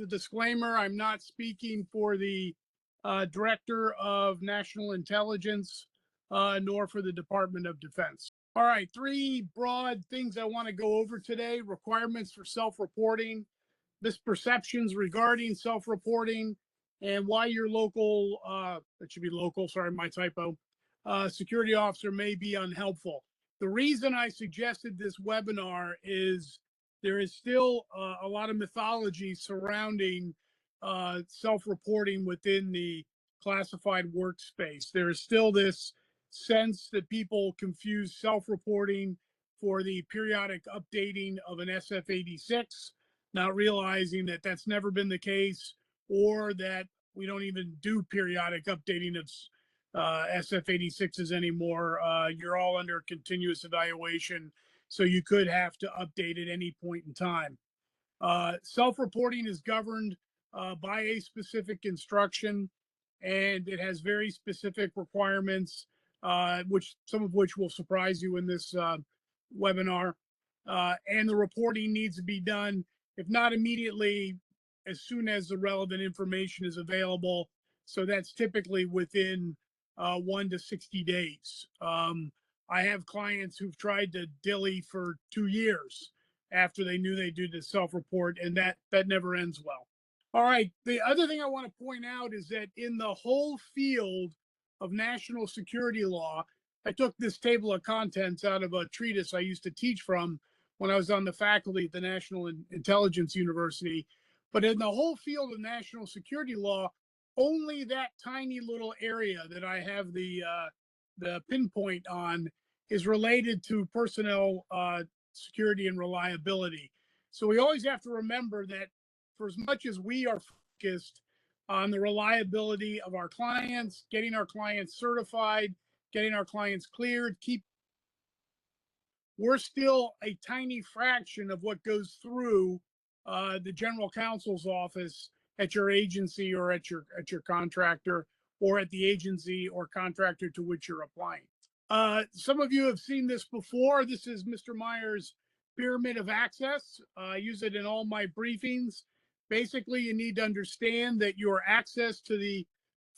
a disclaimer, I'm not speaking for the Director of National Intelligence, nor for the Department of Defense. All right, three broad things I want to go over today: requirements for self-reporting, misperceptions regarding self-reporting, and why your local, that should be local, sorry, my typo, security officer may be unhelpful. The reason I suggested this webinar is there is still a lot of mythology surrounding self-reporting within the classified workspace. There is still this sense that people confuse self-reporting for the periodic updating of an SF-86, not realizing that that's never been the case, or that we don't even do periodic updating of SF-86s anymore. You're all under continuous evaluation, so you could have to update at any point in time. Self-reporting is governed by a specific instruction, and it has very specific requirements, some of which will surprise you in this webinar. And the reporting needs to be done, if not immediately, as soon as the relevant information is available. So that's typically within 1 to 60 days. I have clients who've tried to dilly for 2 years after they knew they do the self-report, and that never ends well. All right, the other thing I want to point out is that in the whole field of national security law, I took this table of contents out of a treatise I used to teach from when I was on the faculty at the National Intelligence University. But in the whole field of national security law, only that tiny little area that I have the pinpoint on is related to personnel security and reliability. So we always have to remember that for as much as we are focused on the reliability of our clients, getting our clients certified, getting our clients cleared, we're still a tiny fraction of what goes through the general counsel's office at your agency or at your contractor, or at the agency or contractor to which you're applying. Some of you have seen this before. This is Mr. Meyer's pyramid of access. I use it in all my briefings. Basically, you need to understand that your access to the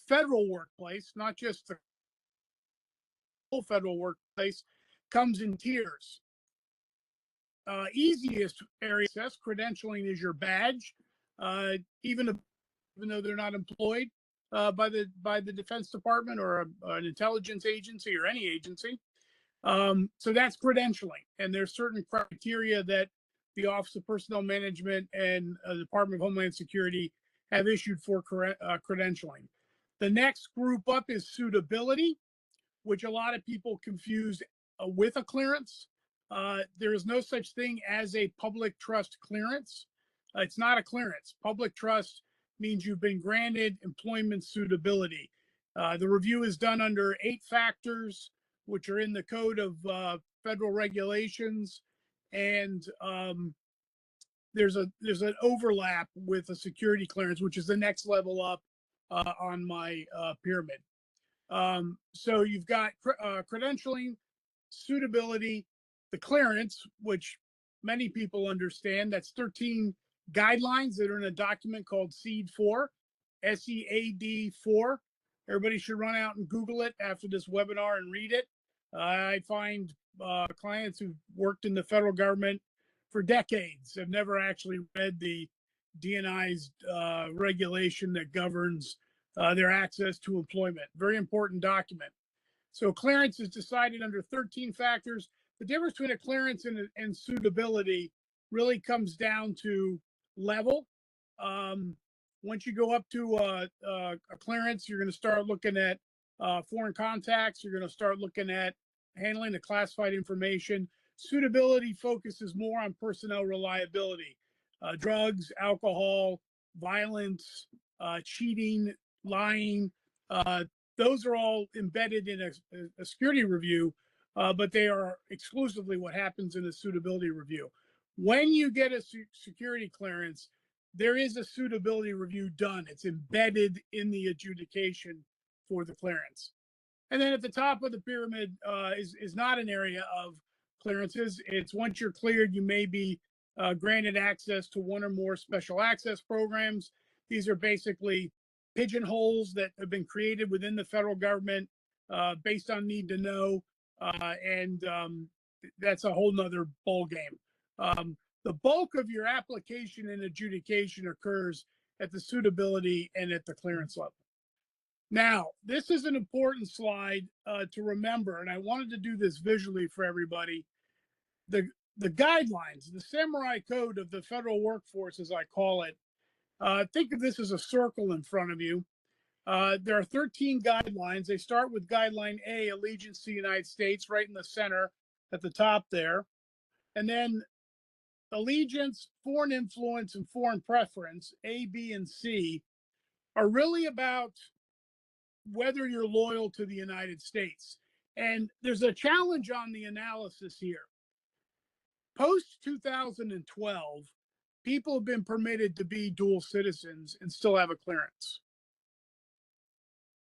federal workplace, not just the whole federal workplace, comes in tiers. Easiest area of access, credentialing, is your badge. Even though they're not employed by the Defense Department or an intelligence agency or any agency. So that's credentialing, and there's certain criteria that the Office of Personnel Management and the Department of Homeland Security have issued for credentialing. The next group up is suitability, which a lot of people confuse with a clearance. There is no such thing as a public trust clearance. It's not a clearance. Public trust means you've been granted employment suitability. The review is done under 8 factors, which are in the Code of Federal Regulations, and there's an overlap with a security clearance, which is the next level up on my pyramid. So you've got credentialing, suitability, the clearance, which many people understand. That's 13 guidelines that are in a document called SEAD 4, SEAD 4. Everybody should run out and Google it after this webinar and read it. I find clients who've worked in the federal government for decades have never actually read the DNI's regulation that governs their access to employment. Very important document. So clearance is decided under 13 factors. The difference between a clearance and suitability really comes down to level. Once you go up to a clearance, you're going to start looking at foreign contacts. You're going to start looking at handling the classified information. Suitability focuses more on personnel reliability, drugs, alcohol, violence, cheating, lying. Those are all embedded in a security review, but they are exclusively what happens in a suitability review. When you get a security clearance, there is a suitability review done. It's embedded in the adjudication for the clearance. And then at the top of the pyramid is not an area of clearances. It's once you're cleared, you may be granted access to one or more special access programs. These are basically pigeonholes that have been created within the federal government based on need to know, and that's a whole nother ball game. The bulk of your application and adjudication occurs at the suitability and at the clearance level. Now, this is an important slide to remember, and I wanted to do this visually for everybody. The guidelines, the samurai code of the federal workforce, as I call it, think of this as a circle in front of you. There are 13 guidelines. They start with guideline A, allegiance to the United States, right in the center at the top there. And then allegiance, foreign influence, and foreign preference, A, B, and C, are really about whether you're loyal to the United States. And there's a challenge on the analysis here. Post 2012, people have been permitted to be dual citizens and still have a clearance.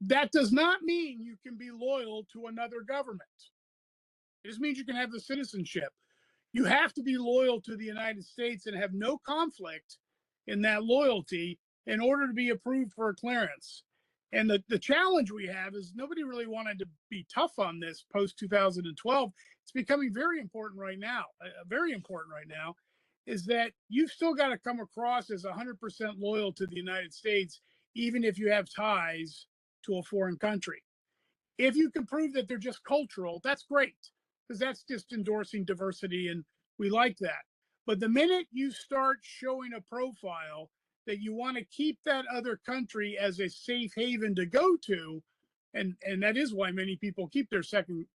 That does not mean you can be loyal to another government. It just means you can have the citizenship. You have to be loyal to the United States and have no conflict in that loyalty in order to be approved for a clearance. And the challenge we have is nobody really wanted to be tough on this post 2012. It's becoming very important right now. Is that you've still got to come across as 100% loyal to the United States, even if you have ties to a foreign country. If you can prove that they're just cultural, that's great, because that's just endorsing diversity, and we like that. But the minute you start showing a profile that you want to keep that other country as a safe haven to go to, and that is why many people keep their second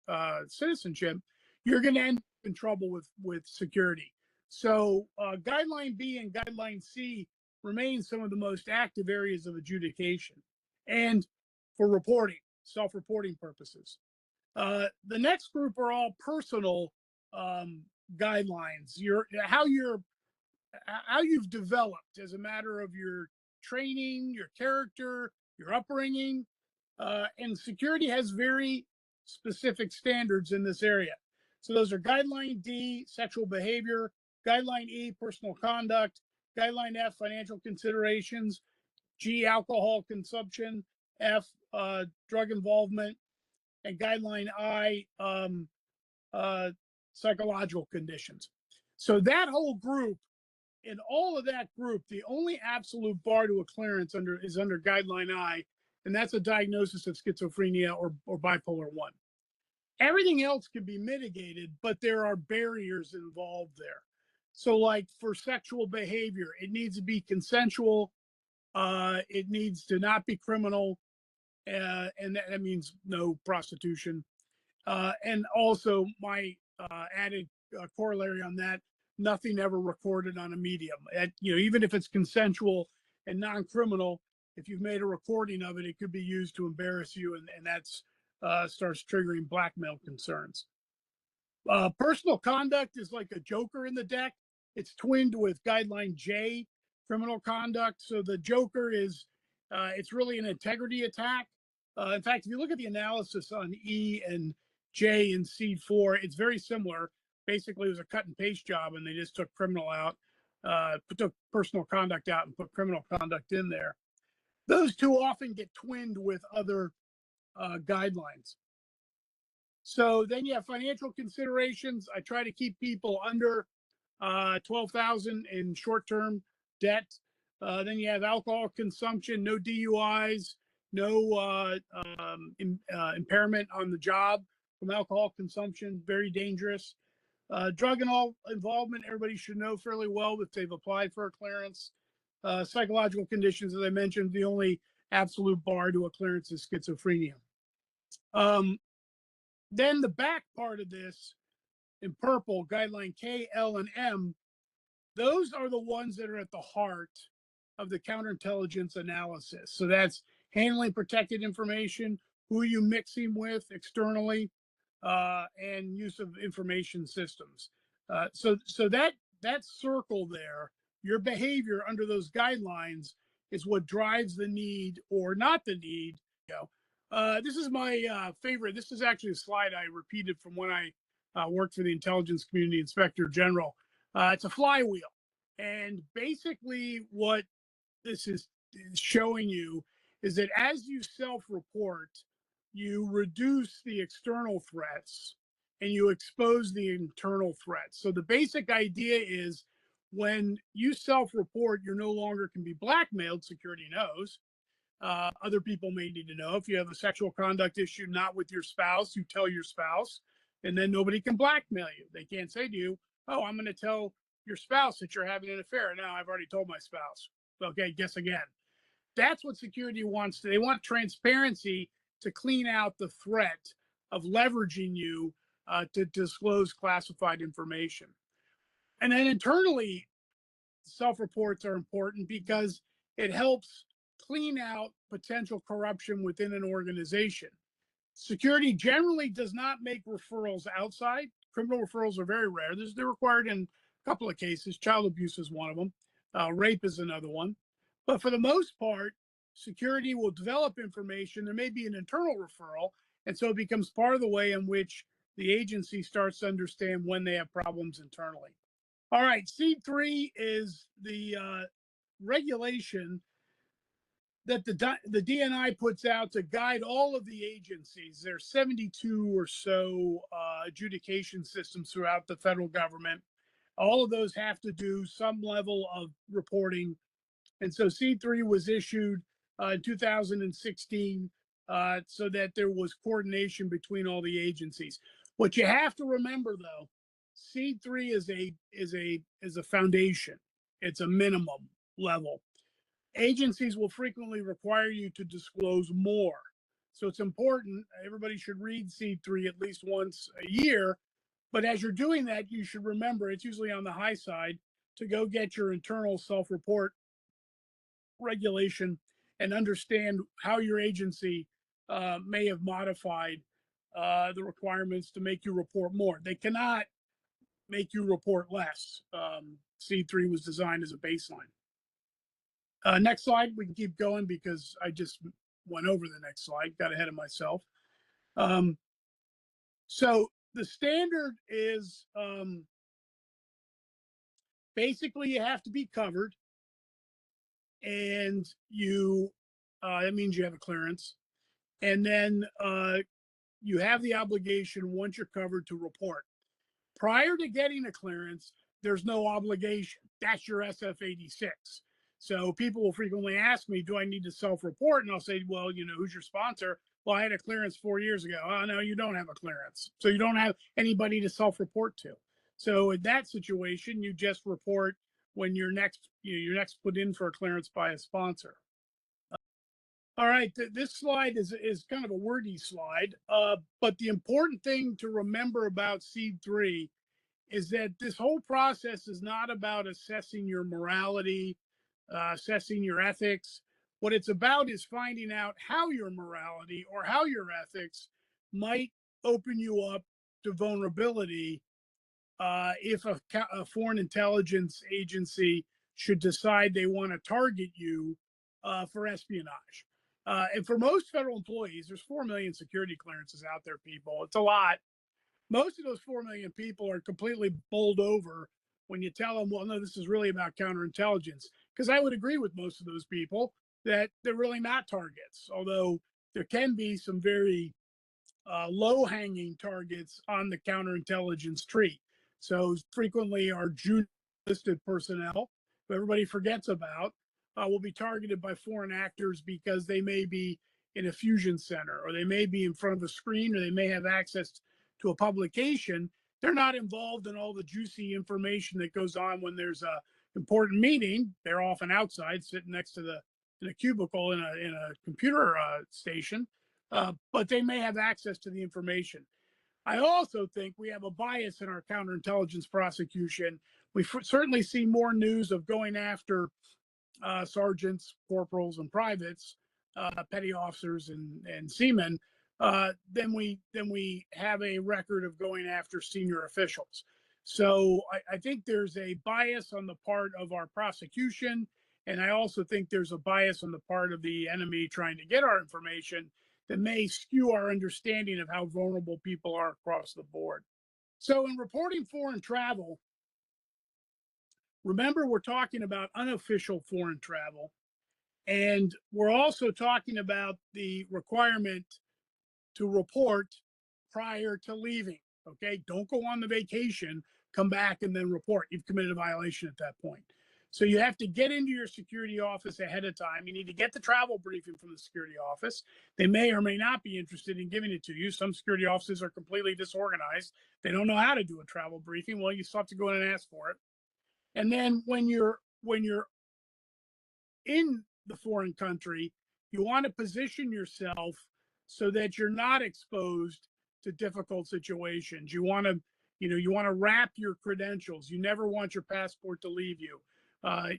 citizenship, you're going to end up in trouble with security. So guideline B and guideline C remain some of the most active areas of adjudication and for reporting, self-reporting purposes. The next group are all personal guidelines. How you've developed as a matter of your training, your character, your upbringing, and security has very specific standards in this area. So those are guideline D, sexual behavior, guideline E, personal conduct, guideline F, financial considerations, G, alcohol consumption, F, drug involvement, and guideline I, psychological conditions. So that whole group, in all of that group, the only absolute bar to a clearance is under guideline I, and that's a diagnosis of schizophrenia or bipolar 1. Everything else can be mitigated, but there are barriers involved there. So like for sexual behavior, it needs to be consensual. It needs to not be criminal. And that means no prostitution. And also my added corollary on that, nothing ever recorded on a medium. Even if it's consensual and non-criminal, if you've made a recording of it, it could be used to embarrass you, and that's starts triggering blackmail concerns. Personal conduct is like a joker in the deck. It's twinned with guideline J, criminal conduct. So the joker is, it's really an integrity attack. In fact, if you look at the analysis on E and J and C4, it's very similar. Basically, it was a cut and paste job, and they just took criminal out, took personal conduct out and put criminal conduct in there. Those two often get twinned with other guidelines. So then you have financial considerations. I try to keep people under $12,000 in short-term debt. Then you have alcohol consumption, no DUIs, no impairment on the job from alcohol consumption, very dangerous. Drug and all involvement, everybody should know fairly well if they've applied for a clearance. Psychological conditions, as I mentioned, the only absolute bar to a clearance is schizophrenia. Then the back part of this, in purple, guideline K, L, and M, those are the ones that are at the heart of the counterintelligence analysis. So that's handling protected information, who are you mixing with externally, and use of information systems. So that circle there, your behavior under those guidelines is what drives the need or not the need. This is my favorite. This is actually a slide I repeated from when I worked for the Intelligence Community Inspector General. It's a flywheel. And basically, what this is showing you is that as you self-report, you reduce the external threats and you expose the internal threats. So the basic idea is when you self-report, you're no longer can be blackmailed. Security knows. Other people may need to know. If you have a sexual conduct issue, not with your spouse, you tell your spouse, and then nobody can blackmail you. They can't say to you, "Oh, I'm going to tell your spouse that you're having an affair." No, I've already told my spouse. Okay, guess again. That's what security wants. They want transparency to clean out the threat of leveraging you to disclose classified information. And then internally, self-reports are important because it helps clean out potential corruption within an organization. Security generally does not make referrals outside. Criminal referrals are very rare. They're required in a couple of cases. Child abuse is one of them. Rape is another one. But for the most part, security will develop information. There may be an internal referral, and so it becomes part of the way in which the agency starts to understand when they have problems internally. All right, C3 is the regulation that the DNI puts out to guide all of the agencies. There's 72 or so adjudication systems throughout the federal government. All of those have to do some level of reporting. And so C3 was issued in 2016 so that there was coordination between all the agencies. What you have to remember, though, C3 is a foundation. It's a minimum level. Agencies will frequently require you to disclose more. So it's important. Everybody should read C3 at least once a year. But as you're doing that, you should remember it's usually on the high side to go get your internal self-report regulation and understand how your agency may have modified the requirements to make you report more. They cannot make you report less. C3 was designed as a baseline. Next slide, we can keep going because I just went over the next slide, got ahead of myself. So the standard is basically you have to be covered, and that means you have a clearance, and then you have the obligation once you're covered to report. Prior to getting a clearance, there's no obligation. That's your SF-86. So people will frequently ask me, do I need to self-report? And I'll say, well, who's your sponsor? Well, I had a clearance 4 years ago. Oh, no, you don't have a clearance. So you don't have anybody to self-report to. So in that situation, you just report when you're next put in for a clearance by a sponsor. All right, this slide is kind of a wordy slide, but the important thing to remember about C3 is that this whole process is not about assessing your morality, assessing your ethics. What it's about is finding out how your morality or how your ethics might open you up to vulnerability if a foreign intelligence agency should decide they want to target you for espionage. And for most federal employees, there's 4 million security clearances out there, people. It's a lot. Most of those 4 million people are completely bowled over when you tell them, well, no, this is really about counterintelligence. Because I would agree with most of those people that they're really not targets, although there can be some very low-hanging targets on the counterintelligence tree. So frequently our junior listed personnel, who everybody forgets about, will be targeted by foreign actors because they may be in a fusion center, or they may be in front of a screen, or they may have access to a publication. They're not involved in all the juicy information that goes on when there's a important meeting. They're often outside, sitting next to in a cubicle in a computer station, but they may have access to the information. I also think we have a bias in our counterintelligence prosecution. We certainly see more news of going after sergeants, corporals, and privates, petty officers, and seamen, then we have a record of going after senior officials. So I think there's a bias on the part of our prosecution, and I also think there's a bias on the part of the enemy trying to get our information that may skew our understanding of how vulnerable people are across the board. So in reporting foreign travel, Remember, we're talking about unofficial foreign travel, and we're also talking about the requirement to report prior to leaving. Okay, don't go on the vacation, come back and then report. You've committed a violation at that point. So you have to get into your security office ahead of time. You need to get the travel briefing from the security office. They may or may not be interested in giving it to you. Some security offices are completely disorganized. They don't know how to do a travel briefing. Well, you still have to go in and ask for it. And then when you're in the foreign country, you want to position yourself so that you're not exposed to difficult situations. You want to wrap your credentials. You never want your passport to leave you.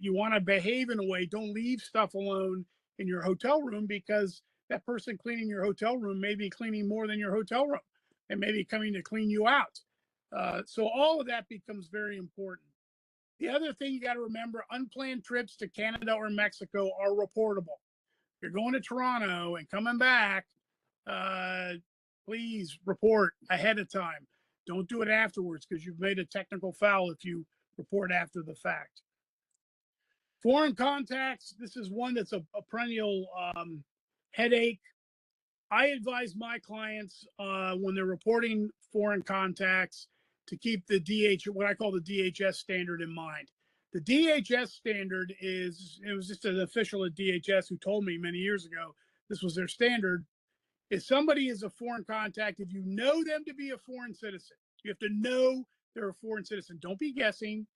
You want to behave in a way. Don't leave stuff alone in your hotel room, because that person cleaning your hotel room may be cleaning more than your hotel room and maybe coming to clean you out. So all of that becomes very important. The other thing you got to remember, unplanned trips to Canada or Mexico are reportable. If you're going to Toronto and coming back, please report ahead of time. Don't do it afterwards, because you've made a technical foul if you report after the fact. Foreign contacts, this is one that's a perennial headache. I advise my clients when they're reporting foreign contacts to keep the what I call the DHS standard in mind. The DHS standard it was just an official at DHS who told me many years ago this was their standard. If somebody is a foreign contact, if you know them to be a foreign citizen, you have to know they're a foreign citizen. Don't be guessing.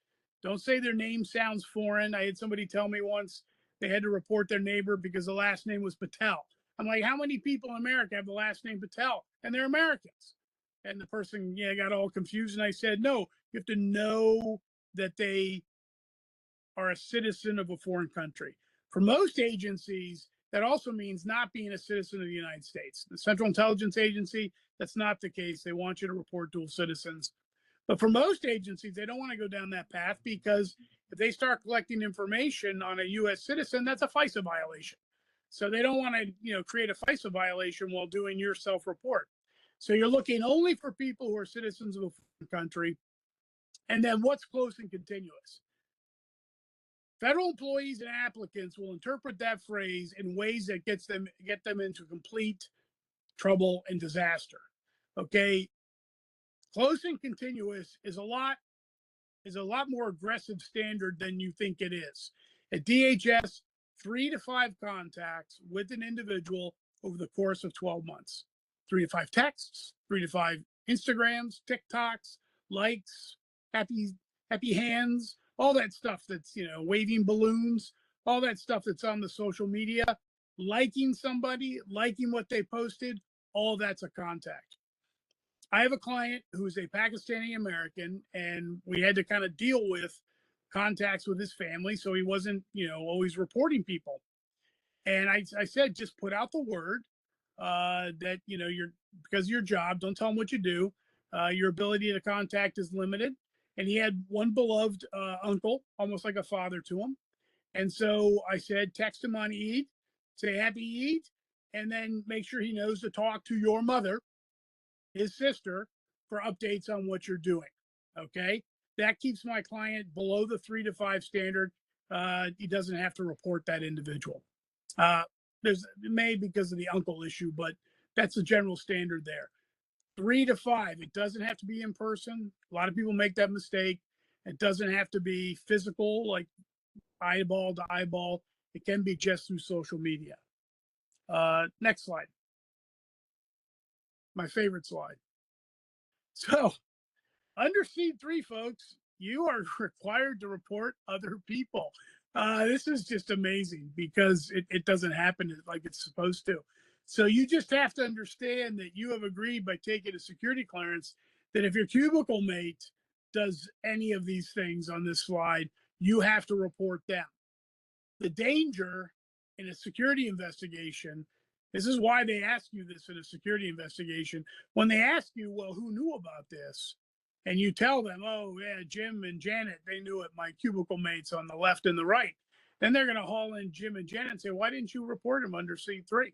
Don't say their name sounds foreign. I had somebody tell me once they had to report their neighbor because the last name was Patel. I'm like, how many people in America have the last name Patel? And they're Americans. And the person, got all confused. And I said, no, you have to know that they are a citizen of a foreign country. For most agencies, that also means not being a citizen of the United States. The Central Intelligence Agency, that's not the case. They want you to report dual citizens. But for most agencies, they don't want to go down that path, because if they start collecting information on a U.S. citizen, that's a FISA violation. So they don't want to, create a FISA violation while doing your self-report. So you're looking only for people who are citizens of a foreign country. And then what's close and continuous? Federal employees and applicants will interpret that phrase in ways that get them into complete trouble and disaster. Okay, close and continuous is a lot more aggressive standard than you think it is. At DHS, 3 to 5 contacts with an individual over the course of 12 months. 3 to 5 texts, 3 to 5 Instagrams, TikToks, likes, happy hands, all that stuff that's, waving balloons, all that stuff that's on the social media, liking somebody, liking what they posted, all that's a contact. I have a client who's a Pakistani American, and we had to kind of deal with contacts with his family, so he wasn't, always reporting people. And I said, just put out the word that, because of your job, don't tell them what you do. Your ability to contact is limited. And he had one beloved uncle, almost like a father to him. And so I said, text him on Eid, say happy Eid, and then make sure he knows to talk to your mother, his sister, for updates on what you're doing. Okay. That keeps my client below the 3 to 5 standard. He doesn't have to report that individual. It may because of the uncle issue, but that's the general standard there. 3 to 5. It doesn't have to be in person. A lot of people make that mistake. It doesn't have to be physical, like eyeball to eyeball. It can be just through social media. Next slide. My favorite slide. So under C3, folks, you are required to report other people. This is just amazing, because it doesn't happen like it's supposed to. So you just have to understand that you have agreed by taking a security clearance that if your cubicle mate does any of these things on this slide, you have to report them. The danger in a security investigation, this is why they ask you this in a security investigation. When they ask you, well, who knew about this? And you tell them, oh, yeah, Jim and Janet, they knew it, my cubicle mates on the left and the right. Then they're going to haul in Jim and Janet and say, why didn't you report them under C3?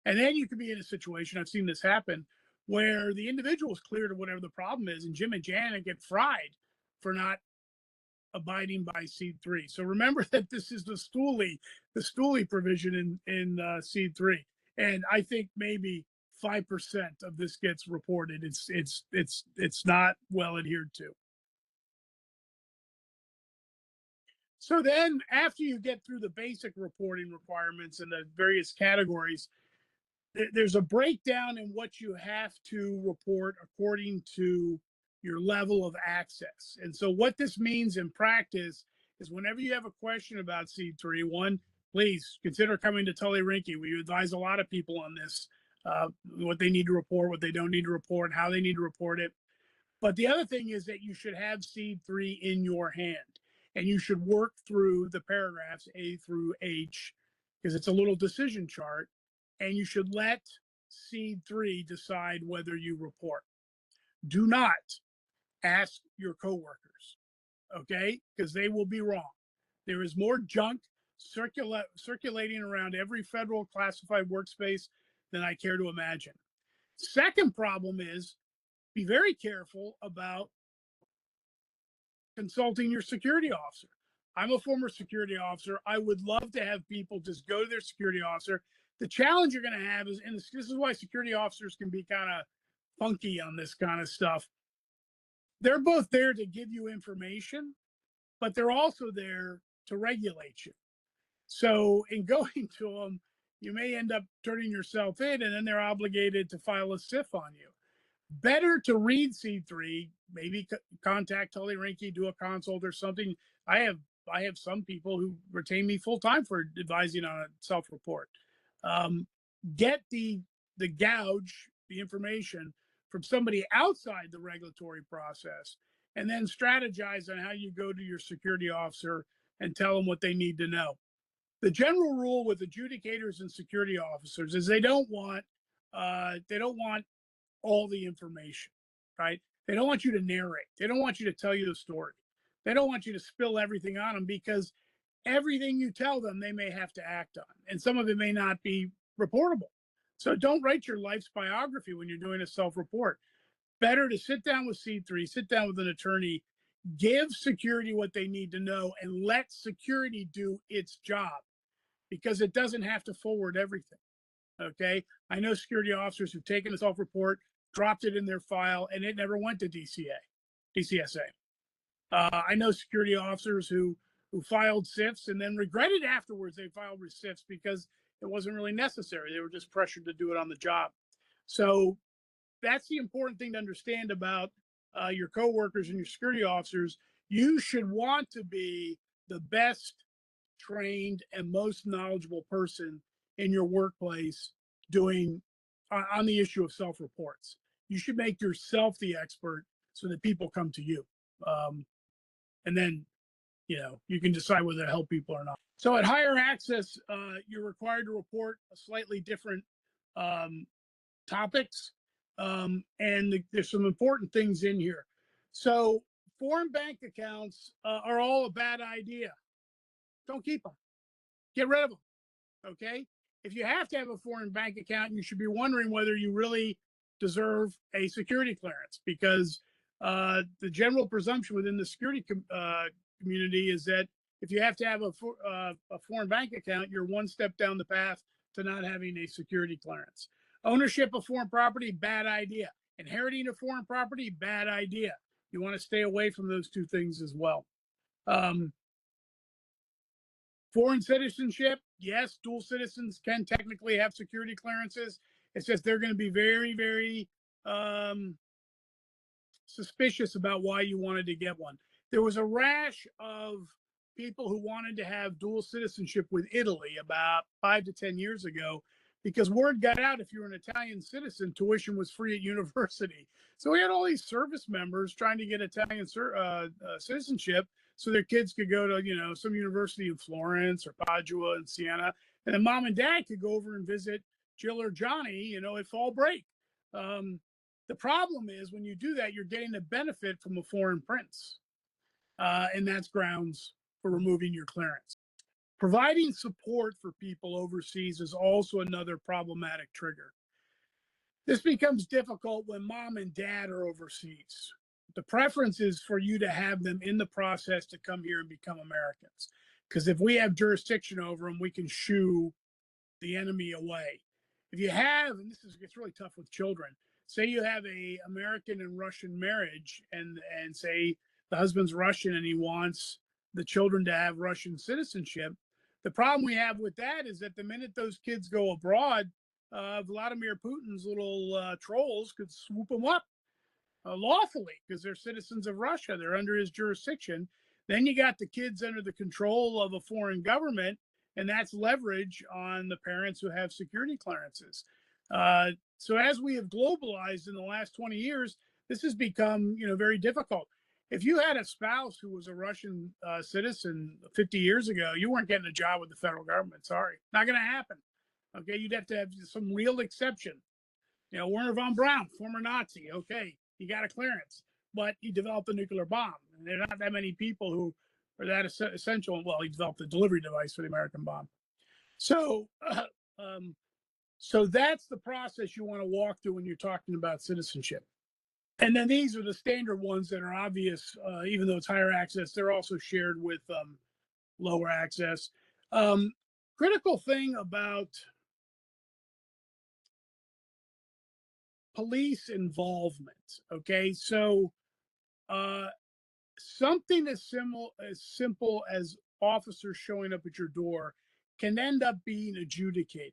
And then you could be in a situation, I've seen this happen, where the individual is clear to whatever the problem is, and Jim and Janet get fried for not abiding by seed 3. So remember that this is the Stooley provision in seed 3, and I think maybe 5% of this gets reported. It's not well adhered to. So then, after you get through the basic reporting requirements and the various categories, there's a breakdown in what you have to report according to your level of access. And so what this means in practice is whenever you have a question about seed 3, one, please consider coming to Tully Rinckey. We advise a lot of people on this, what they need to report, what they don't need to report, how they need to report it. But the other thing is that you should have seed 3 in your hand, and you should work through the paragraphs A through H, because it's a little decision chart, and you should let seed 3 decide whether you report. Do not ask your coworkers, okay? Because they will be wrong. There is more junk circulating around every federal classified workspace than I care to imagine. Second problem is, be very careful about consulting your security officer. I'm a former security officer. I would love to have people just go to their security officer. The challenge you're going to have is, and this is why security officers can be kind of funky on this kind of stuff. They're both there to give you information, but they're also there to regulate you. So in going to them, you may end up turning yourself in, and then they're obligated to file a SIF on you. Better to read seed 3, maybe contact Tully Rinckey, do a consult or something. I have some people who retain me full time for advising on a self-report. Get the gouge, the information from somebody outside the regulatory process, and then strategize on how you go to your security officer and tell them what they need to know. The general rule with adjudicators and security officers is they don't want all the information, right? They don't want you to narrate. They don't want you to tell you the story. They don't want you to spill everything on them, because everything you tell them, they may have to act on. And some of it may not be reportable. So don't write your life's biography when you're doing a self-report. Better to sit down with seed 3, sit down with an attorney, give security what they need to know, and let security do its job, because it doesn't have to forward everything. Okay. I know security officers who've taken a self-report, dropped it in their file, and it never went to DCSA. I know security officers who filed SIFs and then regretted afterwards they filed SIFs because it wasn't really necessary. They were just pressured to do it on the job. So that's the important thing to understand about your coworkers and your security officers. You should want to be the best trained and most knowledgeable person in your workplace doing on the issue of self-reports. You should make yourself the expert so that people come to you. And then, you can decide whether to help people or not. So at higher access, you're required to report a slightly different topics. And there's some important things in here. So foreign bank accounts are all a bad idea. Don't keep them. Get rid of them. Okay. If you have to have a foreign bank account, you should be wondering whether you really deserve a security clearance, because the general presumption within the security community is that if you have to have a foreign bank account, you're one step down the path to not having a security clearance. Ownership of foreign property, bad idea. Inheriting a foreign property, bad idea. You want to stay away from those two things as well. Foreign citizenship, yes, dual citizens can technically have security clearances. It's just they're going to be very, very suspicious about why you wanted to get one. There was a rash of people who wanted to have dual citizenship with Italy about 5 to 10 years ago, because word got out if you were an Italian citizen, tuition was free at university. So we had all these service members trying to get Italian citizenship so their kids could go to, some university in Florence or Padua and Siena, and then mom and dad could go over and visit Jill or Johnny, at fall break. The problem is when you do that, you're getting a benefit from a foreign prince, and that's grounds for removing your clearance. Providing support for people overseas is also another problematic trigger. This becomes difficult when mom and dad are overseas. The preference is for you to have them in the process to come here and become Americans. Because if we have jurisdiction over them, we can shoo the enemy away. If you have, and gets really tough with children, say you have a American and Russian marriage, and say the husband's Russian and he wants the children to have Russian citizenship. The problem we have with that is that the minute those kids go abroad, Vladimir Putin's little trolls could swoop them up lawfully because they're citizens of Russia. They're under his jurisdiction. Then you got the kids under the control of a foreign government, and that's leverage on the parents who have security clearances. So as we have globalized in the last 20 years, this has become, very difficult. If you had a spouse who was a Russian citizen 50 years ago, you weren't getting a job with the federal government. Sorry, not going to happen. Okay, you'd have to have some real exception. Werner von Braun, former Nazi. Okay, he got a clearance, but he developed a nuclear bomb. And there are not that many people who are that essential. Well, he developed a delivery device for the American bomb. So, so that's the process you want to walk through when you're talking about citizenship. And then these are the standard ones that are obvious, even though it's higher access, they're also shared with lower access. Critical thing about police involvement, okay? So something as simple as officers showing up at your door can end up being adjudicated.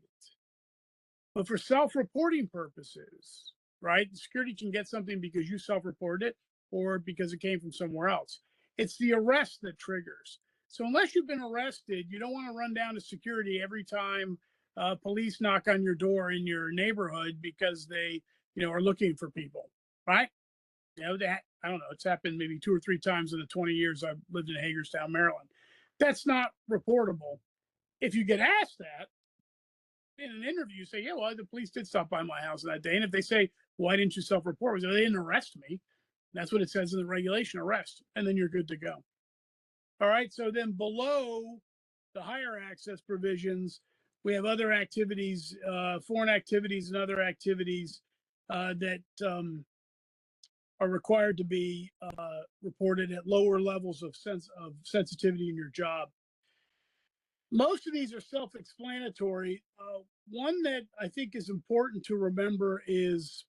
But for self-reporting purposes, right? Security can get something because you self-reported it or because it came from somewhere else. It's the arrest that triggers. So unless you've been arrested, you don't want to run down to security every time police knock on your door in your neighborhood because they, are looking for people, right? That, I don't know, it's happened maybe 2 or 3 times in the 20 years I've lived in Hagerstown, Maryland. That's not reportable. If you get asked that, in an interview, say, yeah, well, the police did stop by my house that day. And if they say, why didn't you self-report? They didn't arrest me. That's what it says in the regulation, arrest. And then you're good to go. All right. So then below the higher access provisions, we have other activities, foreign activities and other activities that are required to be reported at lower levels of sensitivity in your job. Most of these are self-explanatory. One that I think is important to remember is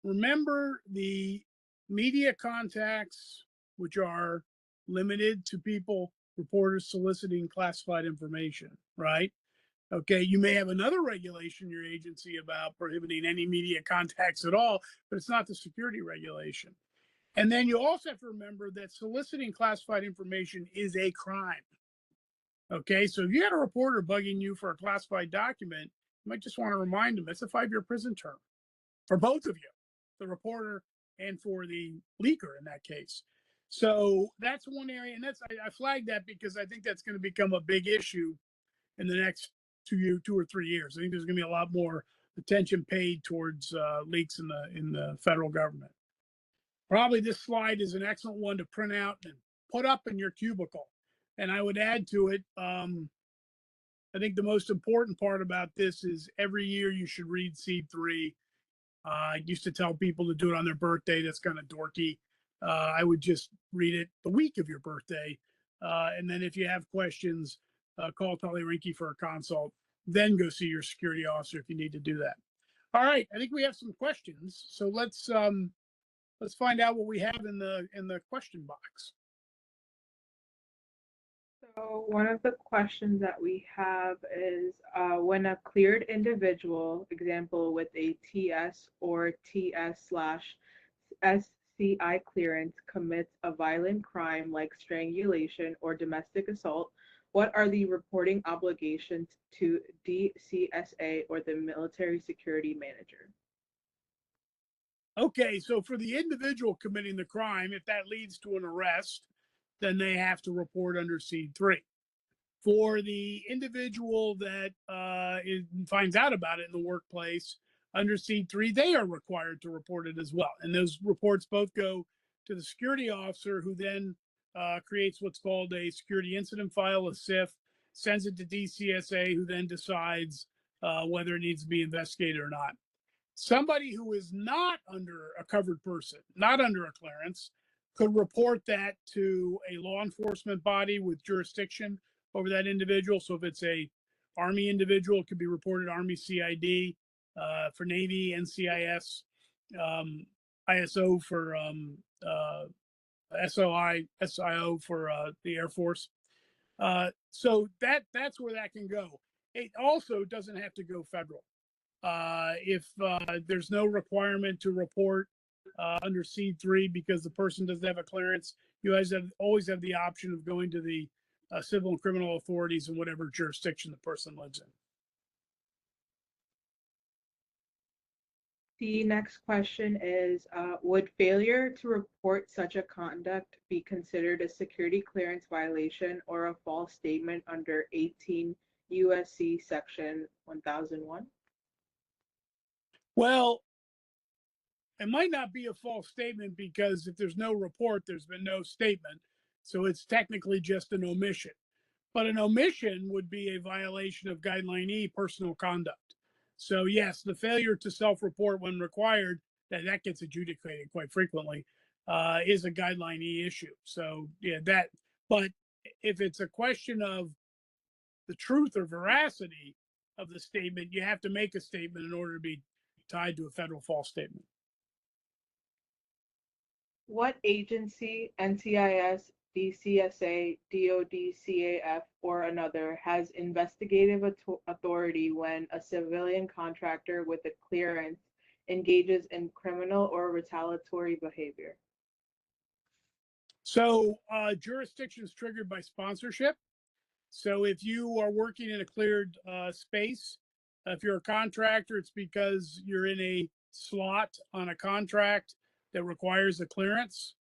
remember the media contacts, which are limited to people, reporters soliciting classified information, right? Okay, you may have another regulation in your agency about prohibiting any media contacts at all, but it's not the security regulation. And then you also have to remember that soliciting classified information is a crime. Okay, so if you had a reporter bugging you for a classified document, you might just want to remind them it's a 5-year prison term for both of you, the reporter and for the leaker in that case. So that's one area, and I flagged that because I think that's going to become a big issue in the next 2 or 3 years. I think there's going to be a lot more attention paid towards leaks in the federal government. Probably this slide is an excellent one to print out and put up in your cubicle. And I would add to it, I think the most important part about this is every year you should read Seed 3. I used to tell people to do it on their birthday. That's kind of dorky. I would just read it the week of your birthday. And then if you have questions, call Tully Rinckey for a consult. Then go see your security officer if you need to do that. All right, I think we have some questions. So let's find out what we have in the question box. So one of the questions that we have is when a cleared individual, example with a TS or TS/SCI clearance, commits a violent crime like strangulation or domestic assault, what are the reporting obligations to DCSA or the military security manager? Okay, so for the individual committing the crime, if that leads to an arrest, then they have to report under Seed 3. For the individual that finds out about it in the workplace under Seed 3, they are required to report it as well. And those reports both go to the security officer, who then creates what's called a security incident file, a SIF, sends it to DCSA, who then decides whether it needs to be investigated or not. Somebody who is not under a covered person, not under a clearance, could report that to a law enforcement body with jurisdiction over that individual. So if it's a Army individual, it could be reported Army CID, for Navy, NCIS, ISO for SOI, SIO for the Air Force. So that's where that can go. It also doesn't have to go federal. If there's no requirement to report under C3 because the person doesn't have a clearance, you guys always have the option of going to the civil and criminal authorities in whatever jurisdiction the person lives in. The next question is, would failure to report such a conduct be considered a security clearance violation or a false statement under 18 USC section 1001? Well, it might not be a false statement because if there's no report, there's been no statement. So it's technically just an omission. But an omission would be a violation of Guideline E, personal conduct. So yes, the failure to self-report when required, that gets adjudicated quite frequently, is a Guideline E issue. So yeah, but if it's a question of the truth or veracity of the statement, you have to make a statement in order to be tied to a federal false statement. What agency, NCIS, DCSA, DOD, or another, has investigative authority when a civilian contractor with a clearance engages in criminal or retaliatory behavior? So jurisdictions triggered by sponsorship. So if you are working in a cleared space, if you're a contractor, it's because you're in a slot on a contract that requires a clearance.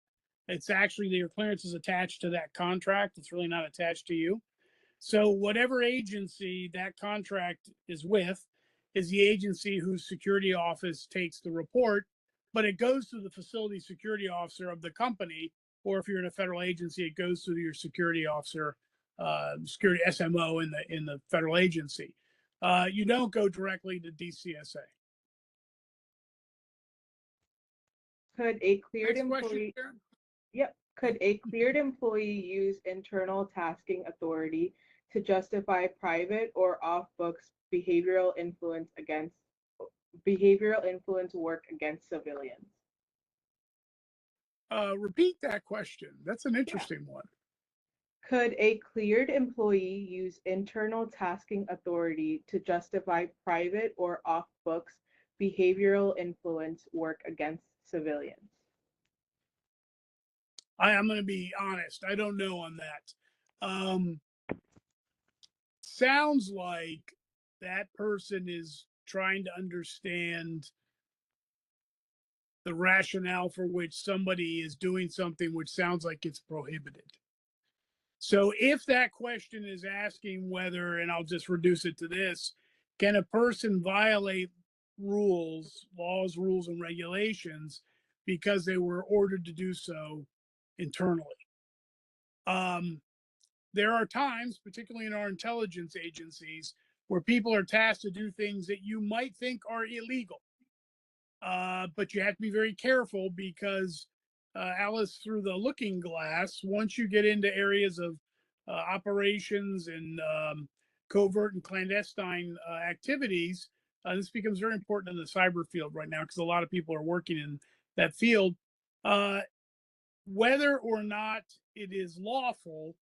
It's actually your clearance is attached to that contract. It's really not attached to you. So whatever agency that contract is with is the agency whose security office takes the report, but it goes to the facility security officer of the company, or if you're in a federal agency, it goes to your security officer, security SMO in the federal agency. You don't go directly to DCSA. Could a cleared Next question, employee Karen? Yep. Could a cleared employee use internal tasking authority to justify private or off-books behavioral influence work against civilians? Repeat that question. That's an Yeah. interesting one. Could a cleared employee use internal tasking authority to justify private or off-books behavioral influence work against civilians? I'm going to be honest. I don't know on that. Sounds like that person is trying to understand the rationale for which somebody is doing something which sounds like it's prohibited. So if that question is asking whether, and I'll just reduce it to this, can a person violate rules, laws, rules, and regulations because they were ordered to do so internally? There are times, particularly in our intelligence agencies, where people are tasked to do things that you might think are illegal. But you have to be very careful because, Alice, through the looking glass, once you get into areas of operations and covert and clandestine activities, this becomes very important in the cyber field right now because a lot of people are working in that field. Whether or not it is lawful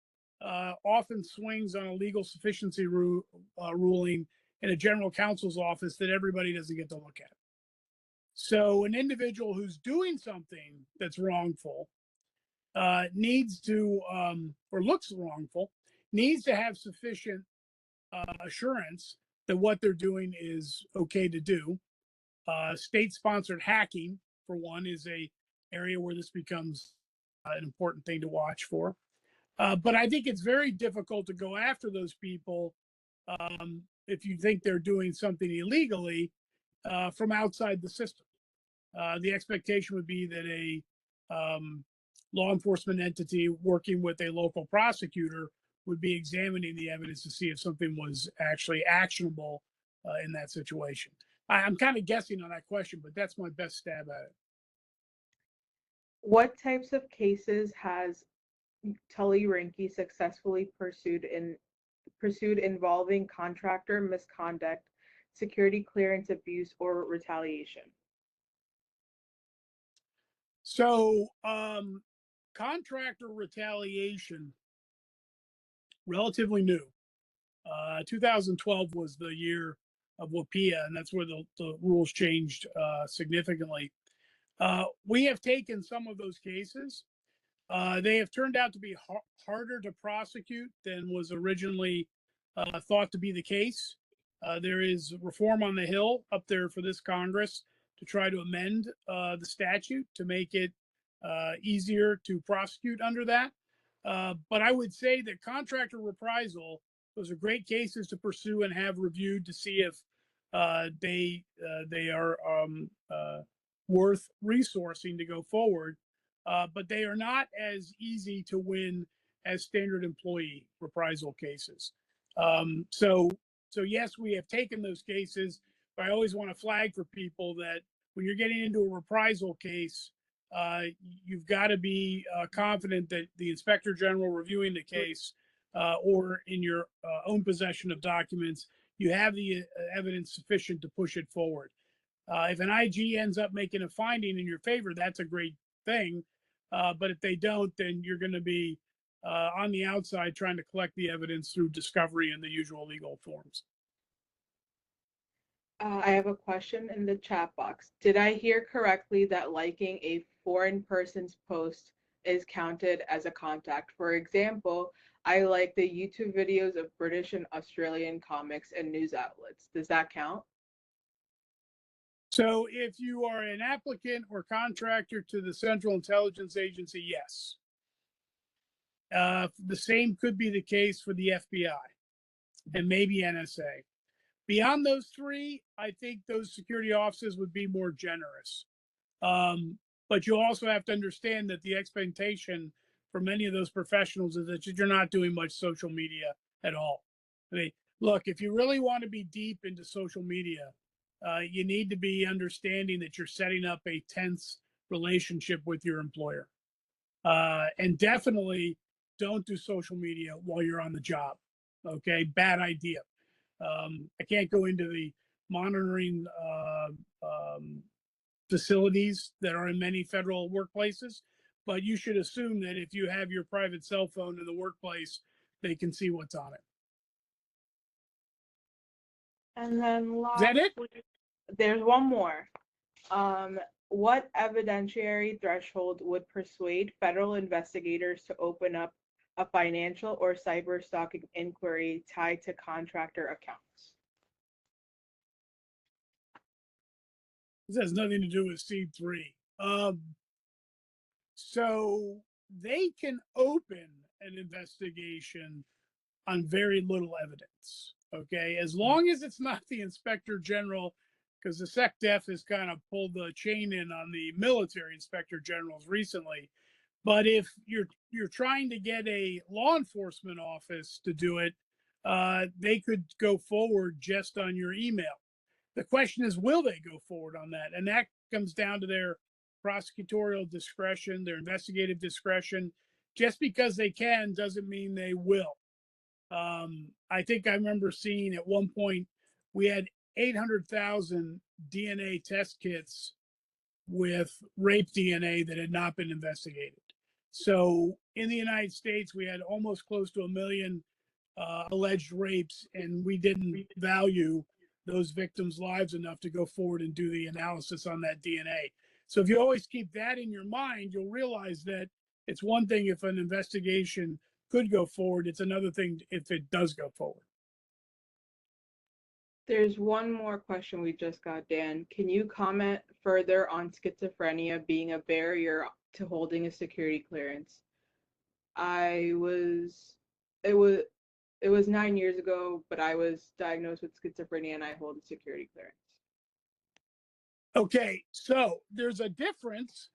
often swings on a legal sufficiency ruling in a general counsel's office that everybody doesn't get to look at. So an individual who's doing something that's wrongful needs to, or looks wrongful, needs to have sufficient assurance that what they're doing is okay to do. State-sponsored hacking, for one, is a area where this becomes an important thing to watch for. But I think it's very difficult to go after those people if you think they're doing something illegally from outside the system. The expectation would be that a law enforcement entity working with a local prosecutor would be examining the evidence to see if something was actually actionable in that situation. I'm kind of guessing on that question, but that's my best stab at it. What types of cases has Tully Rinckey successfully pursued involving contractor misconduct, security clearance abuse, or retaliation? So, contractor retaliation, relatively new. 2012 was the year of WPIA, and that's where the rules changed significantly. We have taken some of those cases. They have turned out to be harder to prosecute than was originally thought to be the case. There is reform on the Hill up there for this Congress to try to amend the statute to make it easier to prosecute under that. But I would say that contractor reprisal, those are great cases to pursue and have reviewed to see if they are worth resourcing to go forward. But they are not as easy to win as standard employee reprisal cases. So yes, we have taken those cases, but I always want to flag for people that when you're getting into a reprisal case, you've got to be confident that the inspector general reviewing the case or in your own possession of documents, you have the evidence sufficient to push it forward. If an IG ends up making a finding in your favor, that's a great thing. But if they don't, then you're going to be on the outside trying to collect the evidence through discovery and the usual legal forms. I have a question in the chat box. Did I hear correctly that liking a foreign person's post is counted as a contact? For example, I like the YouTube videos of British and Australian comics and news outlets. Does that count? So if you are an applicant or contractor to the Central Intelligence Agency, yes. The same could be the case for the FBI and maybe NSA. Beyond those three, I think those security offices would be more generous. But you also have to understand that the expectation for many of those professionals is that you're not doing much social media at all. I mean, look, if you really want to be deep into social media, you need to be understanding that you're setting up a tense relationship with your employer. And definitely don't do social media while you're on the job. Okay, bad idea. I can't go into the monitoring facilities that are in many federal workplaces, but you should assume that if you have your private cell phone in the workplace, they can see what's on it. And then Is that it? there's one more. What evidentiary threshold would persuade federal investigators to open up a financial or cyber stalking inquiry tied to contractor accounts? This has nothing to do with C3. So they can open an investigation on very little evidence. Okay, as long as it's not the inspector general, because the SecDef has kind of pulled the chain in on the military inspector generals recently. But if you're trying to get a law enforcement office to do it, they could go forward just on your email. The question is, will they go forward on that? And that comes down to their prosecutorial discretion, their investigative discretion. Just because they can doesn't mean they will. I think I remember seeing at one point we had 800,000 DNA test kits with rape DNA that had not been investigated. So in the United States, we had almost close to 1 million alleged rapes, and we didn't value those victims' lives enough to go forward and do the analysis on that DNA. So if you always keep that in your mind, you'll realize that it's one thing if an investigation could go forward. It's another thing if it does go forward. There's one more question we just got, Dan. Can you comment further on schizophrenia being a barrier to holding a security clearance? It was 9 years ago, but I was diagnosed with schizophrenia and I hold a security clearance. Okay, so there's a difference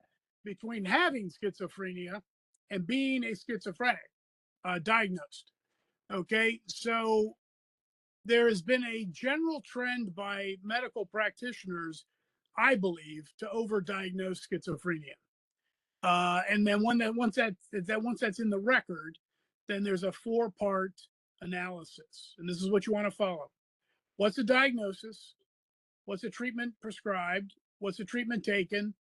between having schizophrenia and being a schizophrenic diagnosed. Okay, so there has been a general trend by medical practitioners, I believe, to overdiagnose schizophrenia. And then once that's in the record, then there's a 4-part analysis, and this is what you want to follow. What's the diagnosis? What's the treatment prescribed? What's the treatment taken?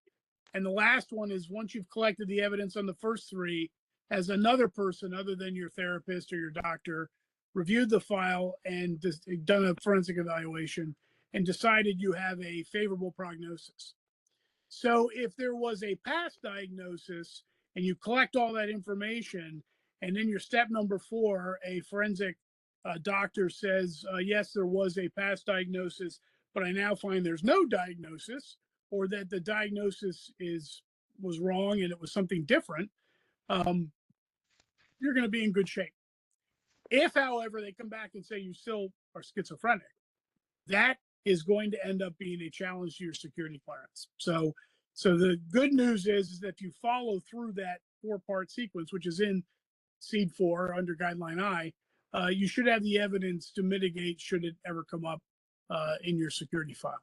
And the last one is, once you've collected the evidence on the first 3, has another person other than your therapist or your doctor reviewed the file and done a forensic evaluation and decided you have a favorable prognosis. So if there was a past diagnosis and you collect all that information, and then your step number 4, a forensic doctor says, yes, there was a past diagnosis, but I now find there's no diagnosis, or that the diagnosis was wrong and it was something different, you're going to be in good shape. If, however, they come back and say you still are schizophrenic, that is going to end up being a challenge to your security clearance. So the good news is that if you follow through that 4-part sequence, which is in Seed 4 under Guideline I, you should have the evidence to mitigate should it ever come up in your security file.